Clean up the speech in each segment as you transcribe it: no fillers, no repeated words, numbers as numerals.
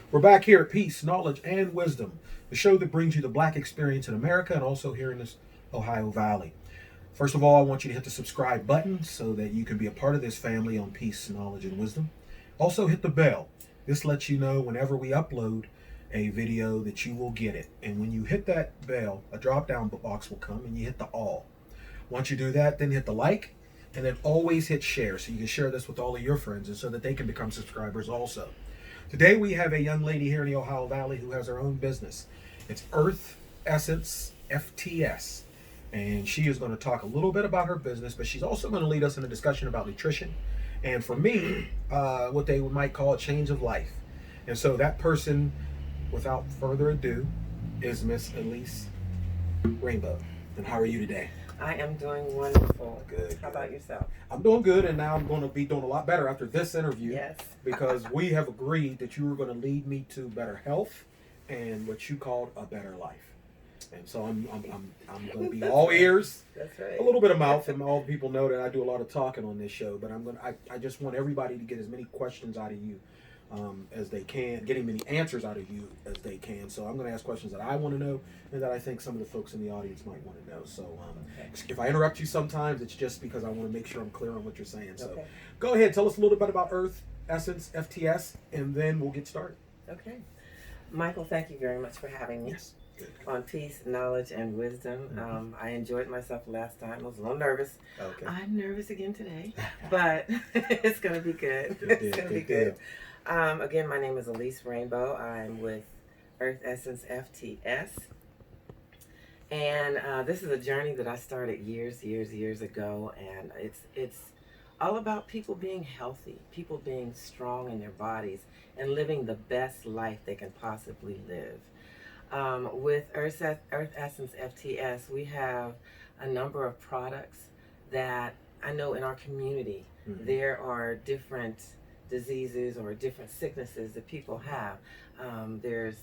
We're back here at Peace, Knowledge, and Wisdom, the show that brings you the Black experience in America and also here in this Ohio Valley. First of all, I want you to hit the subscribe button so that you can be a part of this family on Peace, Knowledge, and Wisdom. Also, hit the bell. This lets you know whenever we upload a video that you will get it. And when you hit that bell, a drop-down box will come and you hit the all. Once you do that, then hit the like, and then always hit share so you can share this with all of your friends and so that they can become subscribers also. Today we have a young lady here in the Ohio Valley who has her own business. It's Earth Essence FTS. And she is going to talk a little bit about her business, but she's also going to lead us in a discussion about nutrition. And for me, what they might call a change of life. And so that person, without further ado, is Miss Elyse Rainbow. And how are you today? I am doing wonderful. Good. How about yourself? I'm doing good, and now I'm going to be doing a lot better after this interview. Yes. Because we have agreed that you were going to lead me to better health and what you called a better life. And so I'm going to be all ears. That's right. A little bit of mouth, and all people know that I do a lot of talking on this show. But I just want everybody to get as many questions out of you as they can, getting many answers out of you as they can. So I'm going to ask questions that I want to know and that I think some of the folks in the audience might want to know. So if I interrupt you sometimes, it's just because I want to make sure I'm clear on what you're saying. So Go ahead, tell us a little bit about Earth Essence FTS, and then we'll get started. Okay. Michael, thank you very much for having me. Yes. Good. On Peace, Knowledge, and Wisdom. Mm-hmm. I enjoyed myself last time. I was a little nervous. Okay. I'm nervous again today, but it's going to be good. Good deal, It's going to be good good. Again, my name is Elyse Rainbow. I'm with Earth Essence FTS. And this is a journey that I started years ago. And it's all about people being healthy, people being strong in their bodies, and living the best life they can possibly live. With Earth Essence FTS, we have a number of products that I know in our community, there are different diseases or different sicknesses that people have. There's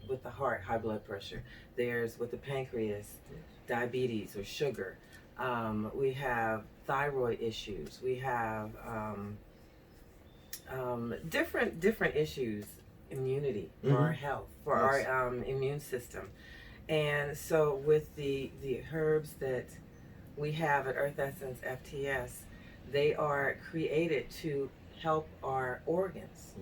with the heart, high blood pressure. There's with the pancreas, diabetes or sugar. We have thyroid issues. We have different issues. Immunity for our health, for our immune system. And so with the herbs that we have at Earth Essence FTS, they are created to help our organs,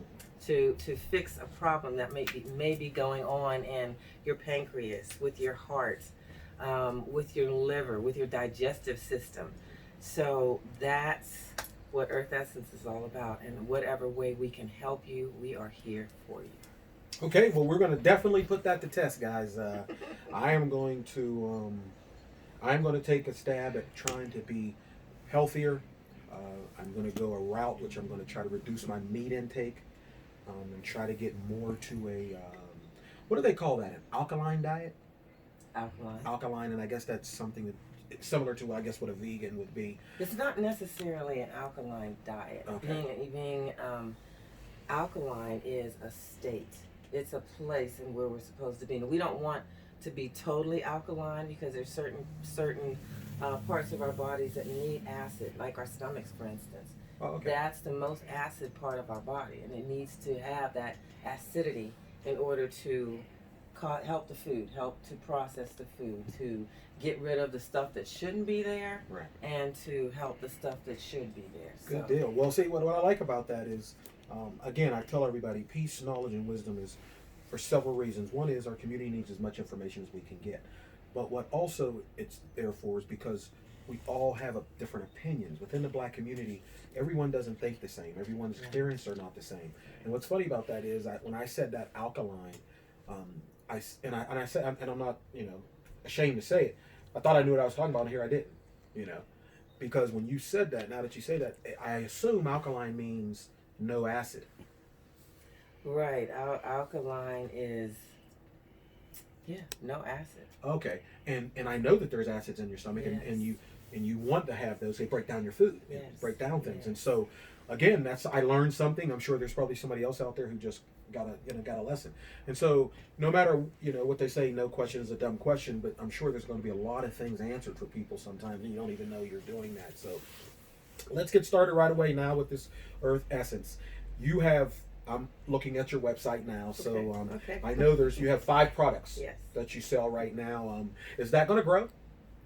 to fix a problem that may be going on in your pancreas, with your heart, with your liver, with your digestive system. So that's what Earth Essence is all about, and whatever way we can help you, we are here for you. Okay, well, we're going to definitely put that to test, guys. I am going to take a stab at trying to be healthier. I'm going to go a route which I'm going to try to reduce my meat intake and try to get more to a what do they call that? An alkaline diet? Alkaline, and I guess that's something that similar to, I guess, what a vegan would be. It's not necessarily an alkaline diet. Okay. Being alkaline is a state. It's a place in where we're supposed to be. And we don't want to be totally alkaline because there's certain parts of our bodies that need acid, like our stomachs, for instance. Oh, okay. That's the most acid part of our body, and it needs to have that acidity in order to help the food, help to process the food, to get rid of the stuff that shouldn't be there, right, and to help the stuff that should be there. Good deal. Well, see, what I like about that is, again, I tell everybody, peace, knowledge, and wisdom is for several reasons. One is our community needs as much information as we can get. But what also it's there for is because we all have different opinions. Within the Black community, everyone doesn't think the same. Everyone's experiences are not the same. And what's funny about that is when I said that alkaline, I said, and I'm not, ashamed to say it, I thought I knew what I was talking about, and here I didn't, because when you said that, now that you say that, I assume alkaline means no acid. Right. Alkaline is, no acid. Okay, and I know that there's acids in your stomach, Yes. and you want to have those. They break down your food, Yes. break down things, Yes. and so again, I learned something. I'm sure there's probably somebody else out there who just got a lesson. And so no matter what they say, no question is a dumb question, but I'm sure there's going to be a lot of things answered for people sometimes, and you don't even know you're doing that. So let's get started right away now with this Earth Essence. You have I'm looking at your website now, so Okay. I know you have 5 products Yes. that you sell right now. Is that going to grow?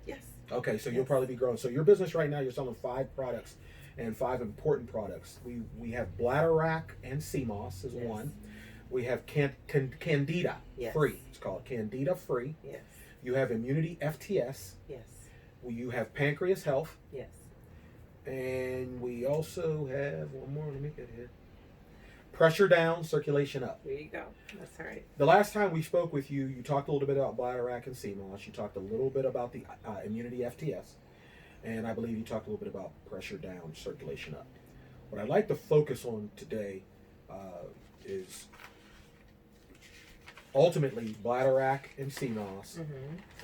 Yes. Okay, so you'll Yes. probably be growing. So your business right now, you're selling 5 products, and 5 important products. We have bladder rack and CMOS is Yes. one. We have Candida Yes. free. It's called Candida free. Yes. You have immunity FTS. Yes. You have pancreas health, Yes. and we also have one more. Let me get here. Pressure down, circulation up. There you go. That's all right. The last time we spoke with you, you talked a little bit about bladder rack and CMOS. You talked a little bit about the immunity FTS, and I believe you talked a little bit about pressure down, circulation up. What I'd like to focus on today is ultimately bladder rack and CMOS,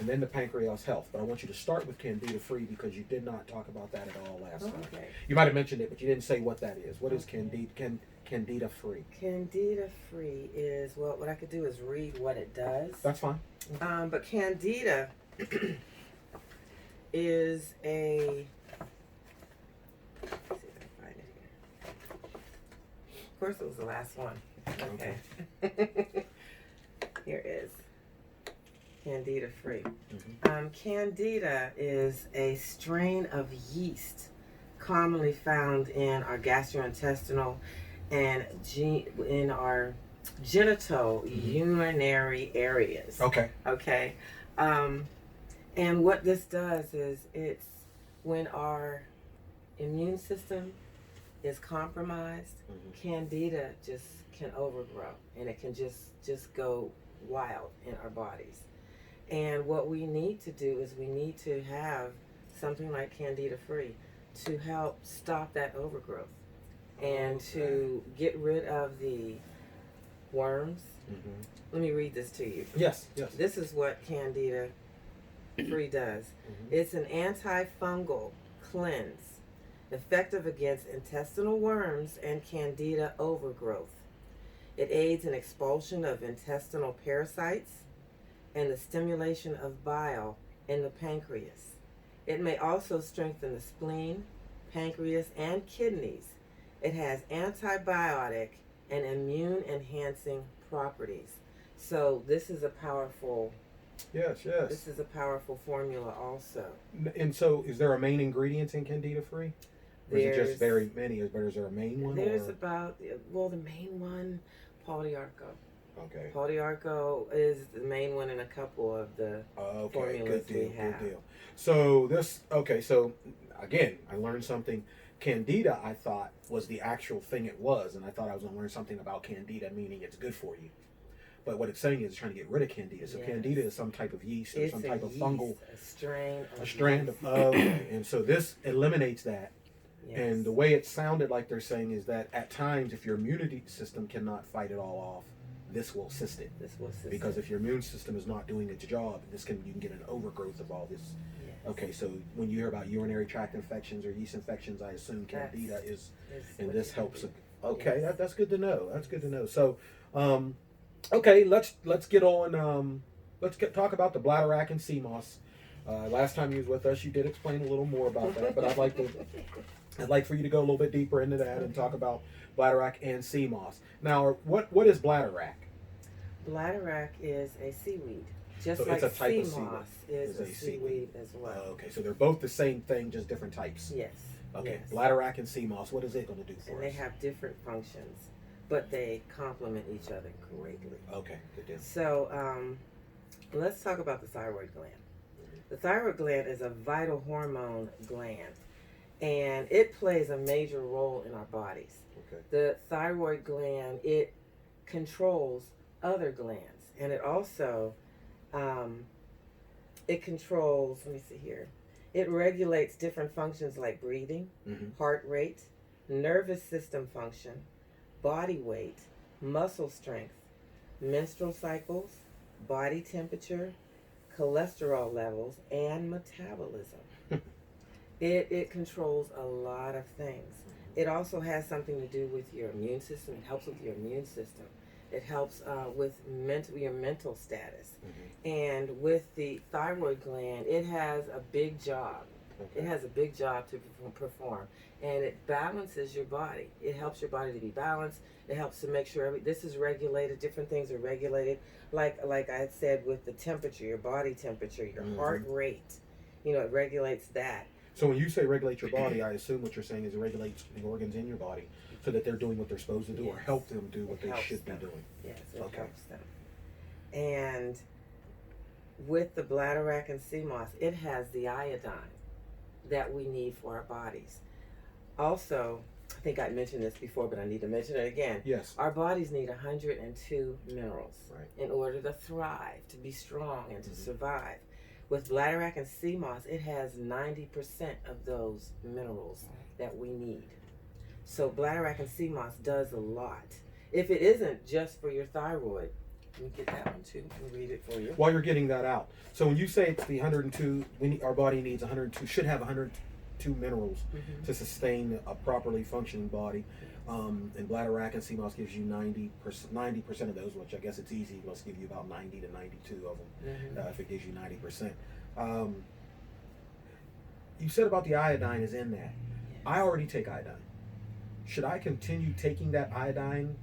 and then the pancreas health. But I want you to start with Candida free because you did not talk about that at all last time. Okay. You might have mentioned it, but you didn't say what that is. What is Candida free? Candida free is, well, what I could do is read what it does. That's fine. But Candida is a. Let's see if I can find it here. Of course, it was the last one. Okay. Here it is. Candida free. Candida is a strain of yeast commonly found in our gastrointestinal and in our genital urinary areas. Okay. Okay. And what this does is it's when our immune system is compromised, Candida just can overgrow and it can just go wild in our bodies. And what we need to do is we need to have something like Candida free to help stop that overgrowth and to get rid of the worms. Let me read this to you. Yes, yes. This is what Candida free does. It's an antifungal cleanse, effective against intestinal worms and Candida overgrowth. It aids in expulsion of intestinal parasites and the stimulation of bile in the pancreas. It may also strengthen the spleen, pancreas, and kidneys. It has antibiotic and immune enhancing properties. So this is a powerful This is a powerful formula also. And so is there a main ingredient in Candida free? Or is it just very many? Is there a main one? There's the main one, Polyarco. Okay. Polyarco is the main one in a couple of the formulas we have. Good deal. So so again, I learned something. Candida, I thought, was the actual thing it was, and I thought I was going to learn something about Candida, meaning it's good for you. But what it's saying is it's trying to get rid of Candida. So Candida is some type of yeast or some type of fungal. A strand of okay. And so this eliminates that. Yes. And the way it sounded like they're saying is that at times, if your immunity system cannot fight it all off, this will assist it. Because if your immune system is not doing its job, you can get an overgrowth of all this. Yes. Okay, so when you hear about urinary tract infections or yeast infections, I assume Candida is and this helps. Okay, Yes. that's good to know. That's good to know. So, okay, let's get on. Talk about the bladder rack and CMOS. Last time you was with us, you did explain a little more about that, but I'd like for you to go a little bit deeper into that and talk about bladder rack and CMOS. Now, what is bladder rack? Bladder rack is a seaweed, just So like it's a type of CMOS is a seaweed as well. Okay, so they're both the same thing, just different types. Yes. Okay, yes. Bladder rack and CMOS. What is it going to do for us? And they have different functions, but they complement each other greatly. Okay, good deal. So let's talk about the thyroid gland. The thyroid gland is a vital hormone gland, and it plays a major role in our bodies. Okay. The thyroid gland, it controls other glands, and it also it controls, let me see here, it regulates different functions like breathing, heart rate, nervous system function, body weight, muscle strength, menstrual cycles, body temperature, cholesterol levels, and metabolism. It controls a lot of things. It also has something to do with your immune system. It helps with your immune system. It helps with your mental status. And with the thyroid gland, it has a big job. It has a big job to perform, and it balances your body. It helps your body to be balanced. It helps to make sure this is regulated. Different things are regulated, like I had said with the temperature, your body temperature, your heart rate. You know, it regulates that. So when you say regulate your body, I assume what you're saying is it regulates the organs in your body so that they're doing what they're supposed to do, or help them do what they should be doing. Yes, it helps them. And with the bladderwrack and sea moss, it has the iodine that we need for our bodies. Also, I think I mentioned this before, but I need to mention it again. Yes. Our bodies need 102 minerals right. in order to thrive, to be strong, and to survive. With bladderwrack and sea moss, it has 90% of those minerals that we need. So bladderwrack and sea moss does a lot. If it isn't just for your thyroid, let me get that one too and read it for you. While you're getting that out, so when you say it's the 102, our body needs 102, should have 102 minerals to sustain a properly functioning body. And bladderwrack and sea moss gives you 90% of those, which I guess it's easy. It must give you about 90 to 92 of them if it gives you 90%. You said about the iodine is in that. Yes. I already take iodine. Should I continue taking that iodine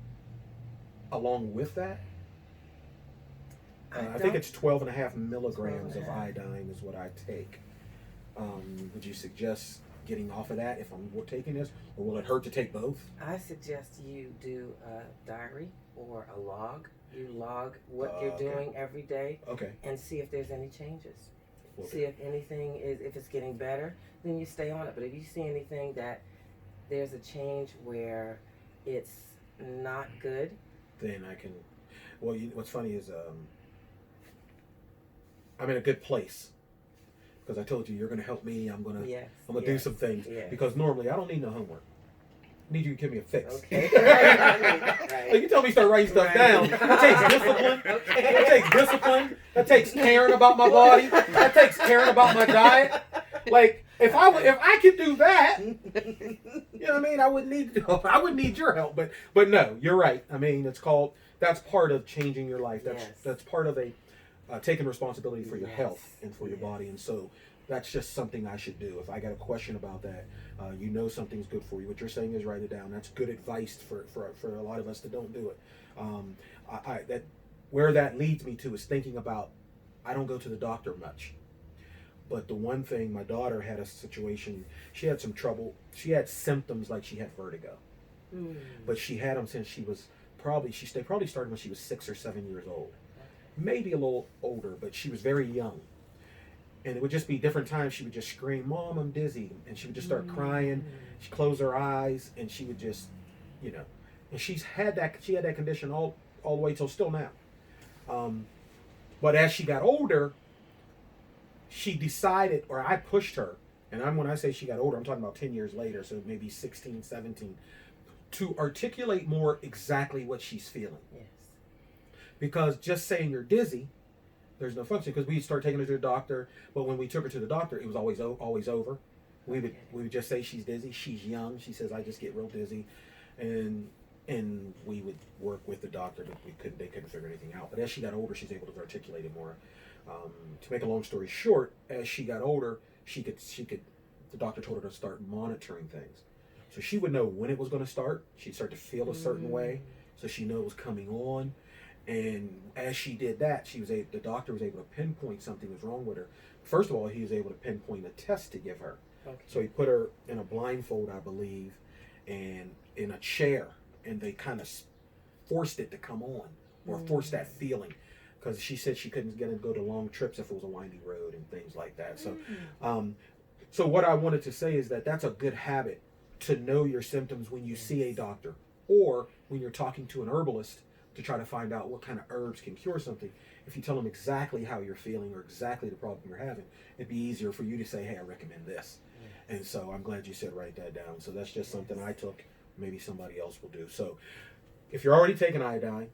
along with that? I think it's 12.5 milligrams of iodine is what I take. Would you suggest getting off of that if I'm taking this, or will it hurt to take both? I suggest you do a diary or a log. You log what you're doing every day, and see if there's any changes. See if anything if it's getting better, then you stay on it. But if you see anything that there's a change where it's not good, then I can. Well, what's funny is I'm in a good place. Because I told you you're going to help me. I'm going to do some things. Because normally I don't need no homework. I need you to give me a fix. Okay. Like you tell me to start writing stuff down. That takes discipline. That takes discipline. That takes caring about my body. That takes caring about my diet. Like if I could do that, you know what I mean? I wouldn't need your help. But no, you're right. I mean, that's part of changing your life. That's part of taking responsibility for your health and for your body. And so that's just something I should do. If I got a question about that, something's good for you. What you're saying is write it down. That's good advice for a lot of us that don't do it. Where that leads me to is thinking about, I don't go to the doctor much. But the one thing, my daughter had a situation, she had some trouble. She had symptoms like she had vertigo. But she had them since she probably started when she was 6 or 7 years old. Maybe a little older, but she was very young. And it would just be different times she would just scream, "Mom, I'm dizzy." And she would just start crying. She'd close her eyes and she would just, and she had that condition all the way till still now. But as she got older, she decided, or I pushed her, and when I say she got older, I'm talking about 10 years later, so maybe 16, 17, to articulate more exactly what she's feeling. Yes. Because just saying you're dizzy, there's no function. Because we'd start taking her to the doctor, but when we took her to the doctor, it was always over. We would just say she's dizzy. She's young. She says, "I just get real dizzy," and we would work with the doctor. They couldn't figure anything out. But as she got older, she's able to articulate it more. To make a long story short, as she got older, she could. The doctor told her to start monitoring things, so she would know when it was going to start. She'd start to feel a certain way, so she knew it was coming on. And as she did that, the doctor was able to pinpoint something was wrong with her. First of all, he was able to pinpoint a test to give her. Okay. So he put her in a blindfold, I believe, and in a chair, and they kind of forced it to come on, or forced that feeling, because she said she couldn't go to long trips if it was a windy road and things like that. So, so what I wanted to say is that that's a good habit to know your symptoms when you see a doctor, or when you're talking to an herbalist, to try to find out what kind of herbs can cure something. If you tell them exactly how you're feeling or exactly the problem you're having, it'd be easier for you to say, "Hey, I recommend this." And so I'm glad you said write that down. So that's just something I took. Maybe somebody else will do. So if you're already taking iodine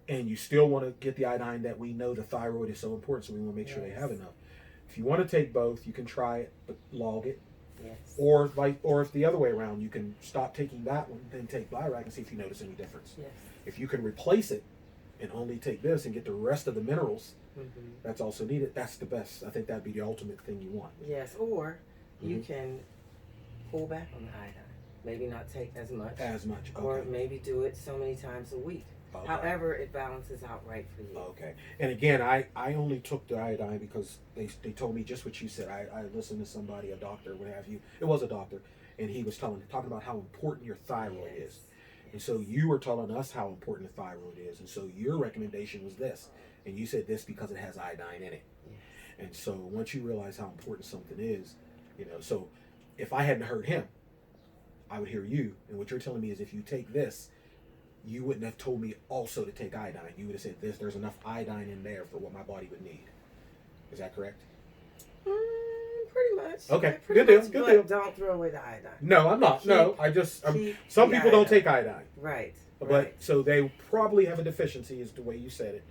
and you still want to get the iodine, that we know the thyroid is so important, so we want to make sure they have enough. If you want to take both, you can try it, but log it. Yes. Or if the other way around, you can stop taking that one, then take bladderwrack and see if you notice any difference. Yes. If you can replace it and only take this and get the rest of the minerals Mm-hmm. that's also needed, that's the best. I think that'd be the ultimate thing you want. Yes, or you Mhm. can pull back on the iodine. Maybe not take as much. As much. Okay. Or maybe do it so many times a week. Okay. However, it balances out right for you. Okay. And again, I only took the iodine because they told me just what you said. I listened to somebody, a doctor, what have you. It was a doctor, and he was talking about how important your thyroid Yes. is. And so you were telling us how important the thyroid is. And so your recommendation was this. And you said this because it has iodine in it. Yes. And so once you realize how important something is, so if I hadn't heard him, I would hear you. And what you're telling me is if you take this, you wouldn't have told me also to take iodine. You would have said there's enough iodine in there for what my body would need. Is that correct? Pretty much. Okay. Yeah, pretty Good deal, much, good but deal. don't throw away the iodine. No, I'm not. No, I just some the people don't iodine. take iodine. Right. But right. so they probably have a deficiency, is the way you said it.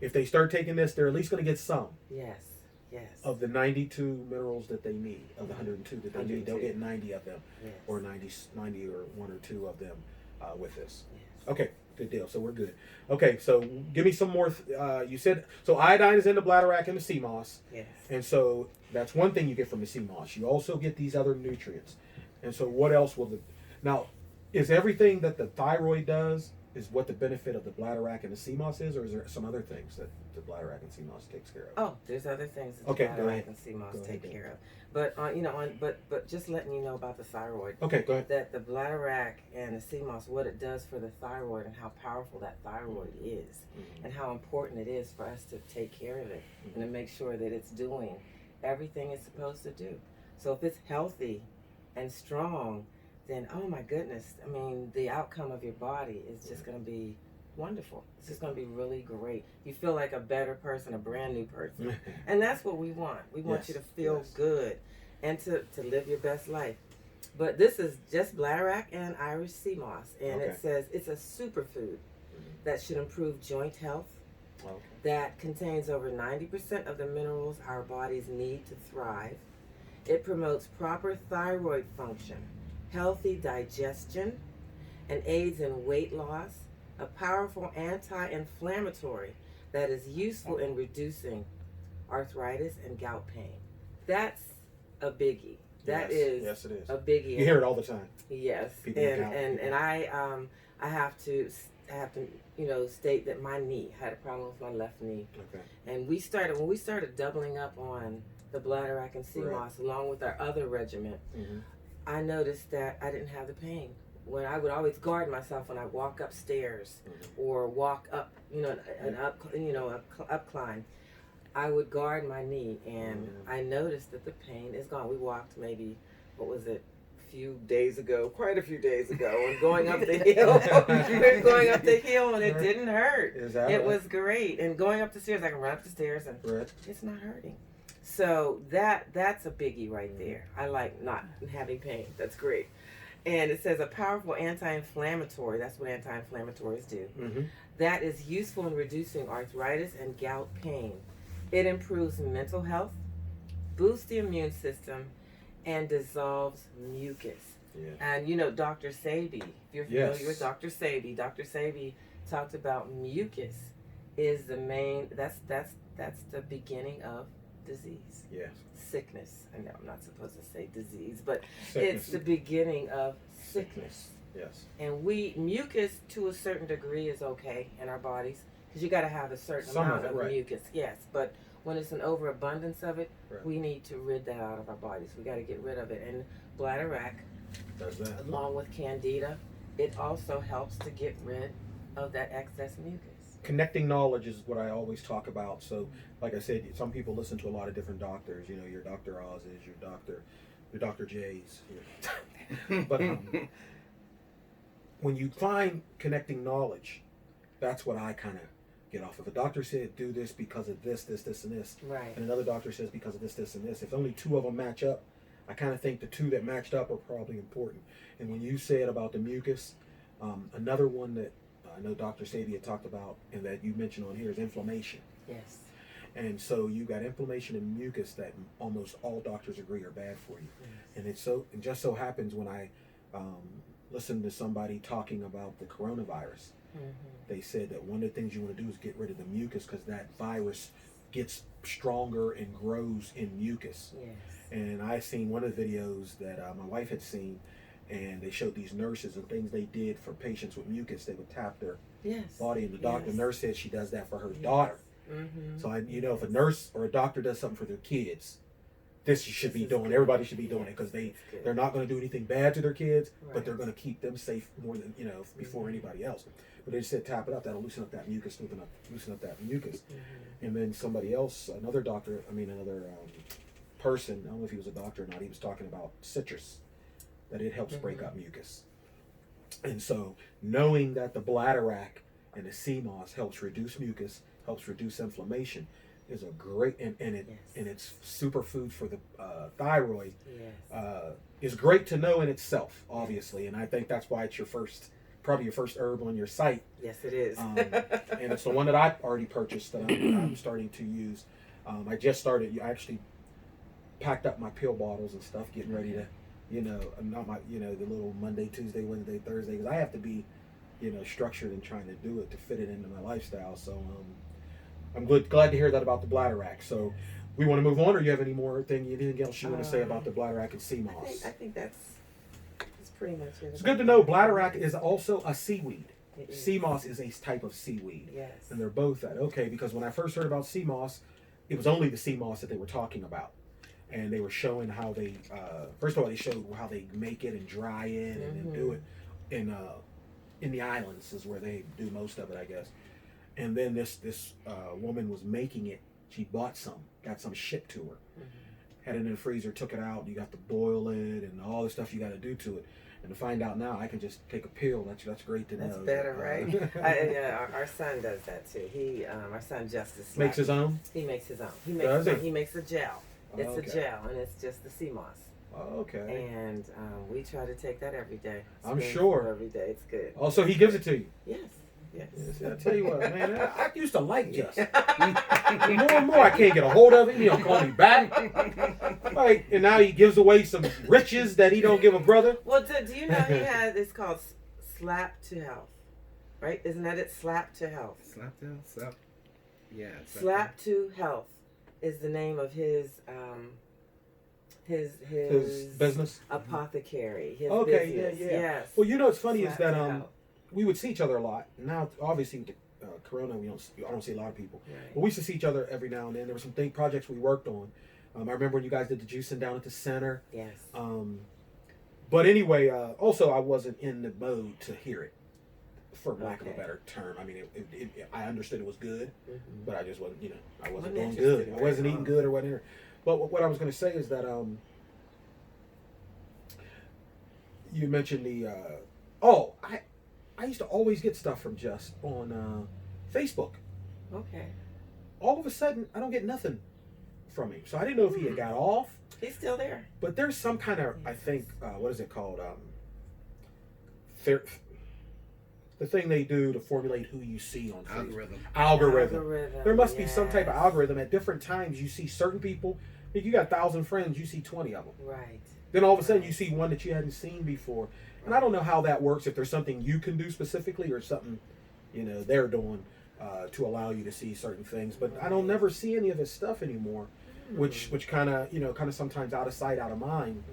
If they start taking this, they're at least going to get some. Yes. Yes. Of the 92 minerals that they need, of the 102 that they need, they'll 102. get 90 of them, Yes. or 90 or 1 or 2 of them with this. Yes. Okay, good deal. So we're good. Okay, so give me some more. You said, so iodine is in the bladderwrack and the sea moss. Yes. And so that's one thing you get from the sea moss. You also get these other nutrients. And so what else will now, is everything that the thyroid does is what the benefit of the bladderwrack and the sea moss is, or is there some other things that the bladderwrack and sea moss takes care of? Oh, there's other things that Okay, the go ahead. bladderwrack and sea moss Go ahead, take care of. But but just letting you know about the thyroid. Okay, go ahead. That the bladderwrack and the sea moss, what it does for the thyroid and how powerful that thyroid is, and how important it is for us to take care of it and to make sure that it's doing everything it's supposed to do. So if it's healthy and strong, then oh my goodness, I mean, the outcome of your body is just going to be wonderful. It's just going to be really great. You feel like a better person, a brand new person. And that's what we want. We want Yes, you to feel yes. good and to live your best life. But this is just bladderwrack and Irish sea moss. And Okay. it says it's a superfood that should improve joint health, Okay. that contains over 90% of the minerals our bodies need to thrive. It promotes proper thyroid function, healthy digestion, and aids in weight loss, a powerful anti-inflammatory that is useful in reducing arthritis and gout pain. That's a biggie. That is Yes, it is. a biggie. You hear it all the time. Yes, People with gout. and I have to state that my knee had a problem with my left knee, Okay. and when we started doubling up on the bladderwrack and sea Right. moss along with our other regimen, I noticed that I didn't have the pain. When I would always guard myself when I walk upstairs or walk up, up climb, I would guard my knee, and I noticed that the pain is gone. We walked maybe, quite a few days ago, and going up the hill. We were going up the hill, and it didn't hurt. Is that It right? was great. And going up the stairs, I can run up the stairs, and Right. it's not hurting. So that's a biggie right there. I like not having pain. That's great. And it says a powerful anti-inflammatory. That's what anti-inflammatories do. Mm-hmm. That is useful in reducing arthritis and gout pain. It improves mental health, boosts the immune system, and dissolves mucus. Yeah. And Dr. Sebi, if you're familiar Yes. with Dr. Sebi talked about mucus is the main. That's the beginning of disease, Yes. sickness. I know I'm not supposed to say disease, but Sickness. it's the beginning of sickness. Yes. And mucus to a certain degree is okay in our bodies because you got to have a certain Some of amount it, of right. mucus. Yes, but when it's an overabundance of it, Right. we need to rid that out of our bodies. We got to get rid of it. And bladderwrack, Does that. along with candida, it also helps to get rid of that excess mucus. Connecting knowledge is what I always talk about. So, like I said, some people listen to a lot of different doctors. Your Dr. Oz's, your Dr. J's. But when you find connecting knowledge, that's what I kind of get off of. A doctor said do this because of this, and this, Right. and another doctor says because of this, and this. If only 2 of them match up, I kind of think the 2 that matched up are probably important. And when you said about the mucus, another one that I know Dr. Sabi had talked about and that you mentioned on here is inflammation. Yes. And so you got inflammation and mucus that almost all doctors agree are bad for you. Yes. And it just so happens when I listened to somebody talking about the coronavirus, They said that one of the things you want to do is get rid of the mucus because that virus gets stronger and grows in mucus. Yes. And I seen one of the videos that my wife had seen, and they showed these nurses and things they did for patients with mucus. They would tap their body, and the nurse said she does that for her daughter. So if a nurse or a doctor does something for their kids, this should be doing. Everybody should be doing it because they're not going to do anything bad to their kids, but they're going to keep them safe more than before anybody else. But they just said tap it up. That'll loosen up that mucus, loosen up that mucus. And then somebody else, another person, I don't know if he was a doctor or not, he was talking about citrus, that it helps break up mucus. And so knowing that the bladderwrack and the sea moss helps reduce mucus, helps reduce inflammation, is a great, and it's superfood for the thyroid, is great to know in itself, obviously. And I think that's why it's probably your first herb on your site. Yes, it is. And it's the one that I already purchased that I'm starting to use. I just started. I actually packed up my pill bottles and stuff, getting ready to, not my, the little Monday, Tuesday, Wednesday, Thursday, because I have to be, structured and trying to do it to fit it into my lifestyle. So I'm glad to hear that about the bladderwrack. So we want to move on, or you have anything else you want to say about the bladderwrack and sea moss? I think that's pretty much it. It's good to know bladderwrack is also a seaweed. Sea moss is a type of seaweed. Yes. And they're both that. Okay, because when I first heard about sea moss, it was only the sea moss that they were talking about. And they were showing how they, first of all, they showed how they make it and dry it and then do it in the islands is where they do most of it, I guess. And then this woman was making it. She got some shipped to her. Had it in the freezer, took it out. You got to boil it and all the stuff you got to do to it. And to find out now, I can just take a pill. That's great to know. That's better, right? Our son does that too. Our son Justice makes his own. He makes his own. He makes a gel. It's a gel, and it's just the sea moss. Oh, okay. And we try to take that every day. I'm sure. Every day, it's good. Oh, so he gives it to you? Yes. Yes. I tell you what, man, I used to like Justin. More and more, I can't get a hold of him. He don't call me back. Right, and now he gives away some riches that he don't give a brother. Well, do you know it's called Slap to Health, right? Isn't that it? Slap to Health. Slap to Health. Slap. Yeah. Slap to Health is the name of his business, apothecary. His okay, business. yeah. Yes. Well, what's funny Slap is that to Health. we would see each other a lot. Now, obviously, with the corona, I don't see a lot of people. Right. But we used to see each other every now and then. There were some projects we worked on. I remember when you guys did the juicing down at the center. Yes. But anyway, also I wasn't in the mode to hear it, for lack of a better term. I mean, I understood it was good, but I just wasn't, I wasn't doing good. I wasn't eating good or whatever. But what I was going to say is that you mentioned I used to always get stuff from Just on Facebook. Okay. All of a sudden, I don't get nothing from him. So I didn't know if he had got off. He's still there. But there's some kind of, I think, what is it called? The thing they do to formulate who you see on Facebook. Algorithm. There must be some type of algorithm. At different times, you see certain people. If you got 1,000 friends, you see 20 of them. Right. Then all of a sudden, you see one that you hadn't seen before. And I don't know how that works, if there's something you can do specifically or something, they're doing to allow you to see certain things. But I don't never see any of his stuff anymore, which kind of sometimes out of sight, out of mind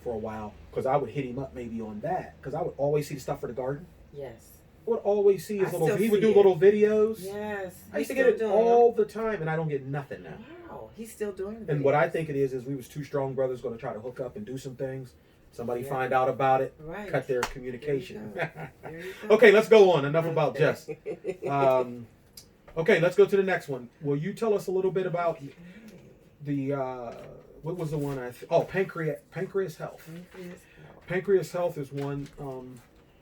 for a while. Because I would hit him up maybe on that. Because I would always see the stuff for the garden. Yes. I would always see his he would do little videos. Yes. I used to get it all the time, and I don't get nothing now. Wow. He's still doing it. And what I think it is we was two strong brothers going to try to hook up and do some things. Somebody find out about it, cut their communication. Okay, let's go on. Enough about Jess. Okay, let's go to the next one. Will you tell us a little bit about the what was the one pancreas health? Pancreas health is one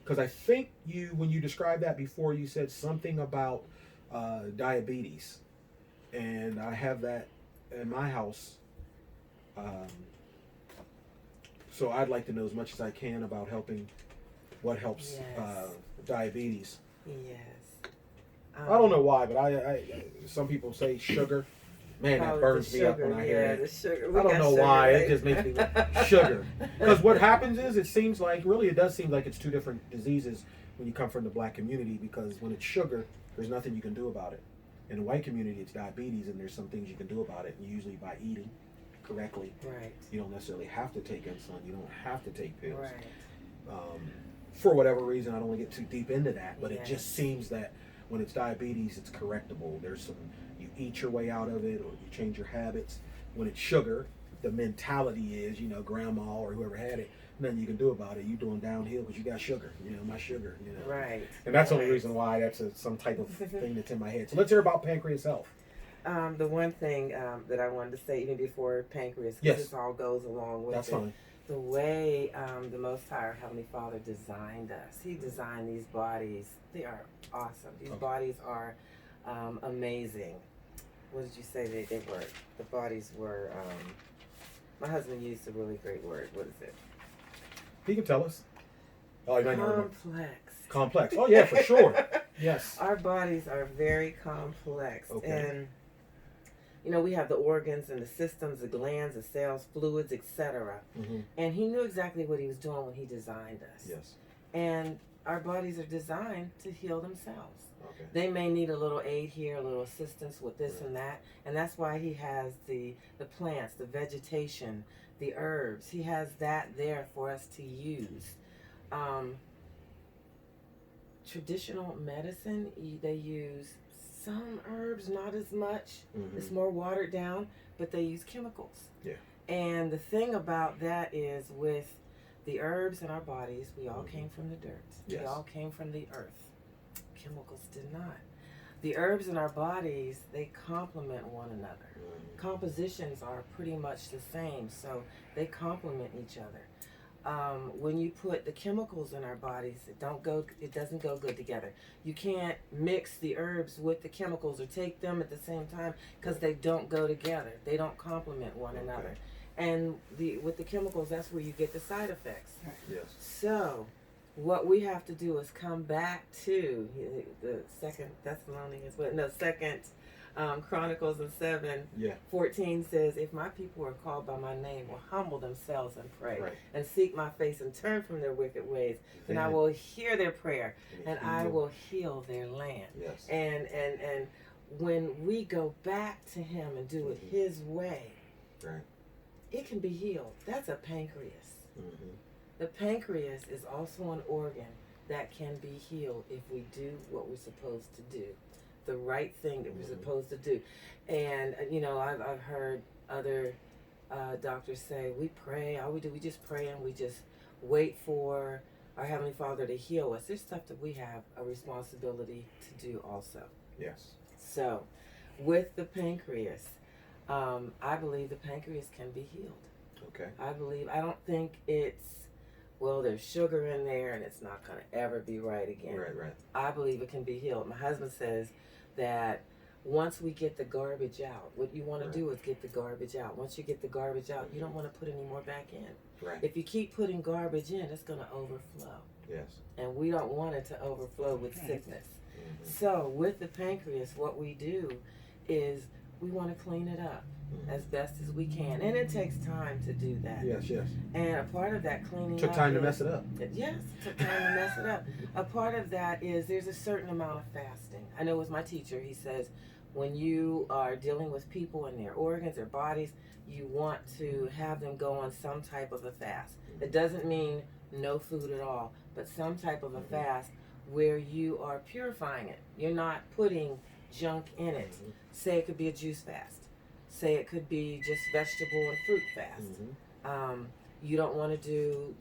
because I think when you described that before, you said something about diabetes, and I have that in my house. So I'd like to know as much as I can about what helps diabetes. Yes. I don't know why, but I some people say sugar. Man, that burns me up when I hear it. The sugar. I don't know why. It just makes me sugar. Because what happens is it does seem like it's two different diseases. when you come from the black community, because when it's sugar, there's nothing you can do about it. In the white community, it's diabetes, and there's some things you can do about it, and usually by eating correctly. Right. You don't necessarily have to take insulin. You don't have to take pills. Right. For whatever reason, I don't want to get too deep into that, but Yes. it just seems that when it's diabetes, it's correctable. There's some, you eat your way out of it, or you change your habits. When it's sugar, the mentality is, grandma or whoever had it, nothing you can do about it. You doing downhill because you got sugar, my sugar, Right. And that's the only Right. reason why that's some type of thing that's in my head. So let's hear about pancreas health. The one thing that I wanted to say even before pancreas, because Yes. this all goes along with That's it. fine. The way the Most High, our Heavenly Father, designed us. He designed these bodies. They are awesome. These bodies are amazing. What did you say they were? The bodies were, my husband used a really great word. What is it? He can tell us. Oh, you might not remember. Complex. Complex. Oh, yeah, for sure. Yes. Our bodies are very complex. Okay. And we have the organs and the systems, the glands, the cells, fluids, etc. Mm-hmm. And he knew exactly what he was doing when he designed us. Yes. And our bodies are designed to heal themselves. Okay. They may need a little aid here, a little assistance with this Right. and that. And that's why he has the plants, the vegetation, the herbs. He has that there for us to use. Traditional medicine, they use some herbs, not as much. Mm-hmm. It's more watered down, but they use chemicals. Yeah. And the thing about that is with the herbs in our bodies, we all came from the dirt. Yes. We all came from the earth. Chemicals did not. The herbs in our bodies, they complement one another. Compositions are pretty much the same, so they complement each other. When you put the chemicals in our bodies, it doesn't go good together. You can't mix the herbs with the chemicals or take them at the same time because they don't go together. They don't complement one another. And with the chemicals, that's where you get the side effects. Yes. So, what we have to do is come back to the second Chronicles and 7:14 says, "If my people are called by my name, will humble themselves and pray, Right. and seek my face and turn from their wicked ways, then I will hear their prayer, and I will heal their land." Yes. And when we go back to Him and do it His way, Right. it can be healed. That's a pancreas. Mm-hmm. The pancreas is also an organ that can be healed if we do what we're supposed to do, the right thing that we're supposed to do. And I've heard other doctors say, we pray, all we do, we just pray and we just wait for our Heavenly Father to heal us. There's stuff that we have a responsibility to do also. Yes. So with the pancreas, I believe the pancreas can be healed. Okay. I don't think there's sugar in there and it's not going to ever be right again. Right. I believe it can be healed. My husband says that once we get the garbage out, what you want to do is get the garbage out. Once you get the garbage out, you don't want to put any more back in. Right. If you keep putting garbage in, it's going to overflow. Yes. And we don't want it to overflow with sickness. Mm-hmm. So with the pancreas, what we do is we want to clean it up as best as we can. And it takes time to do that. Yes. And a part of that cleaning Took up time to is- mess it up. Yes, took time to mess it up. A part of that is there's a certain amount of fasting. I know with my teacher, he says when you are dealing with people and their organs, their bodies, you want to have them go on some type of a fast. It doesn't mean no food at all, but some type of a fast where you are purifying it. You're not putting junk in it. Say it could be a juice fast. Say it could be just vegetable and fruit fast. You don't want to do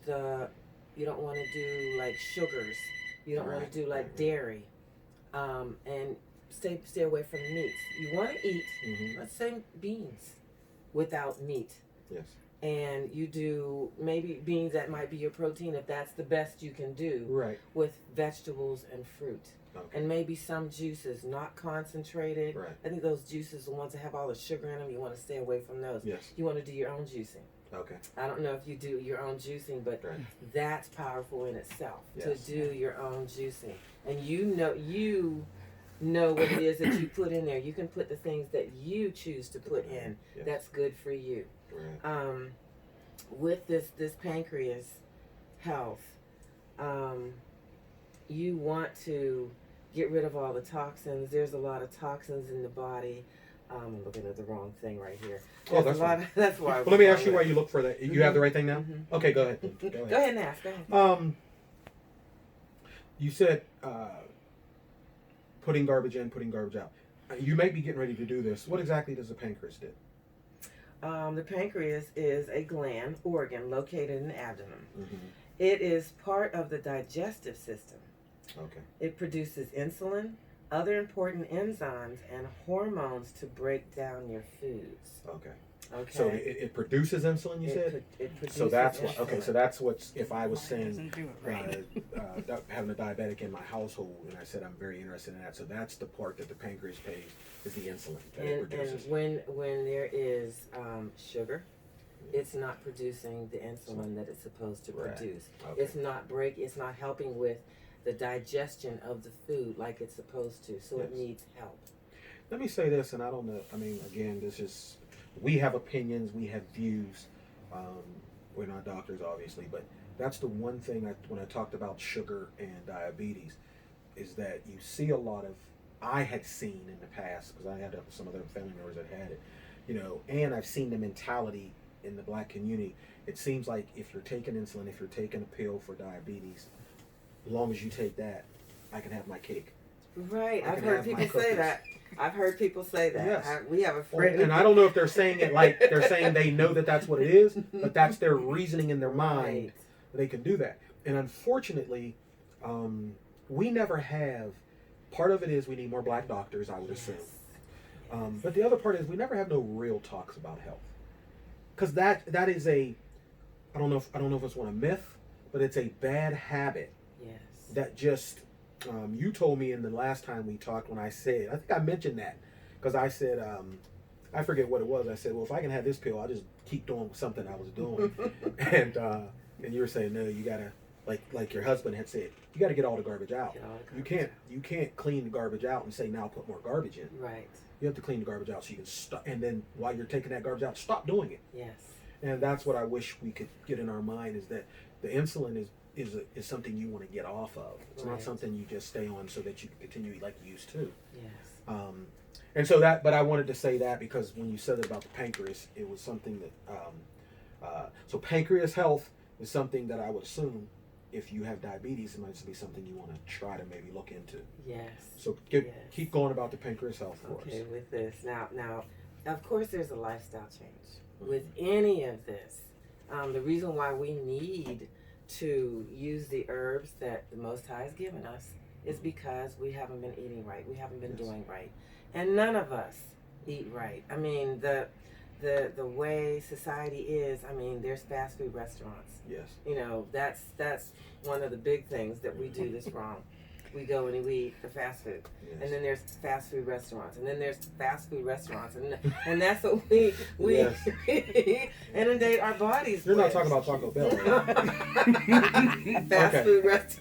like sugars. You don't want to do like dairy, and stay away from meats. You want to eat, let's say beans, without meat. Yes. And you do maybe beans that might be your protein if that's the best you can do. Right. With vegetables and fruit. Okay. And maybe some juices, not concentrated. Right. I think those juices, the ones that have all the sugar in them, you want to stay away from those. Yes. You want to do your own juicing. Okay. I don't know if you do your own juicing, but Right. that's powerful in itself Yes. to do your own juicing. And you know what it is that you put in there. You can put the things that you choose to put in. Yes. That's good for you. Right. With this pancreas health, you want to get rid of all the toxins. There's a lot of toxins in the body. I'm looking at the wrong thing right here. Oh, There's that's a lot fine. that's why. Well, let me ask you why you look for that. You have the right thing now? Mhm. Okay, go ahead. Go ahead and ask. Go ahead. You said putting garbage in, putting garbage out. You may be getting ready to do this. What exactly does the pancreas do? The pancreas is a gland organ located in the abdomen. Mm-hmm. It is part of the digestive system. Okay. It produces insulin, other important enzymes, and hormones to break down your foods. Okay. Okay. So it produces insulin, you said? It produces So that's insulin. okay. So that's what's if I was saying Doesn't do it right. having a diabetic in my household, and I said I'm very interested in that. So that's the part that the pancreas pays is the insulin that it And produces. when there is sugar, it's not producing the insulin that it's supposed to Right. produce. Okay. It's not helping with the digestion of the food like it's supposed to. So it Yes. needs help. Let me say this, and I don't know. I mean, again, this is we have opinions, we have views. We're not doctors, obviously, but that's the one thing when I talked about sugar and diabetes, is that you see a lot of. I had seen in the past because I had some other family members that had it, and I've seen the mentality in the black community. It seems like if you're taking insulin, if you're taking a pill for diabetes, as long as you take that, I can have my cake. Right. I I've can heard have my people say cookies. that. I've heard people say that. Yes. We have a friend. And I don't know if they're saying it like they're saying they know that that's what it is, but that's their reasoning in their mind. Right. They can do that. And unfortunately, we never have. Part of it is we need more black doctors, I would assume. But the other part is we never have no real talks about health, because that is a. I don't know if it's one a myth, but it's a bad habit Yes. that just. You told me in the last time we talked when I think I mentioned that, because I said I forget what it was. I said, well, if I can have this pill, I'll just keep doing something I was doing, and you were saying no, you gotta like your husband had said, you gotta get all the garbage out. Get all the You garbage you can't clean the garbage out and say now put more garbage in. Right. You have to clean the garbage out so you can stop, and then while you're taking that garbage out, stop doing it. Yes. And that's what I wish we could get in our mind, is that the insulin is something you want to get off of. It's not Right. something you just stay on so that you can continue like you used to. Yes. And so but I wanted to say that because when you said it about the pancreas, it was something that, so pancreas health is something that I would assume if you have diabetes, it might be something you want to try to maybe look into. Yes. So Yes. keep going about the pancreas health for Okay, us. with this. Now, of course, there's a lifestyle change with any of this. The reason why we need to use the herbs that the Most High has given us is because we haven't been eating right. We haven't been Yes. doing right. And none of us eat right. I mean, the way society is, I mean, there's fast food restaurants. Yes. That's one of the big things that we do this wrong. We go and we eat the fast food, Yes. and then there's fast food restaurants, and then there's fast food restaurants, and that's what we Yes. inundate our bodies You're with. not talking about Taco Bell, right? Fast Okay. food restaurants.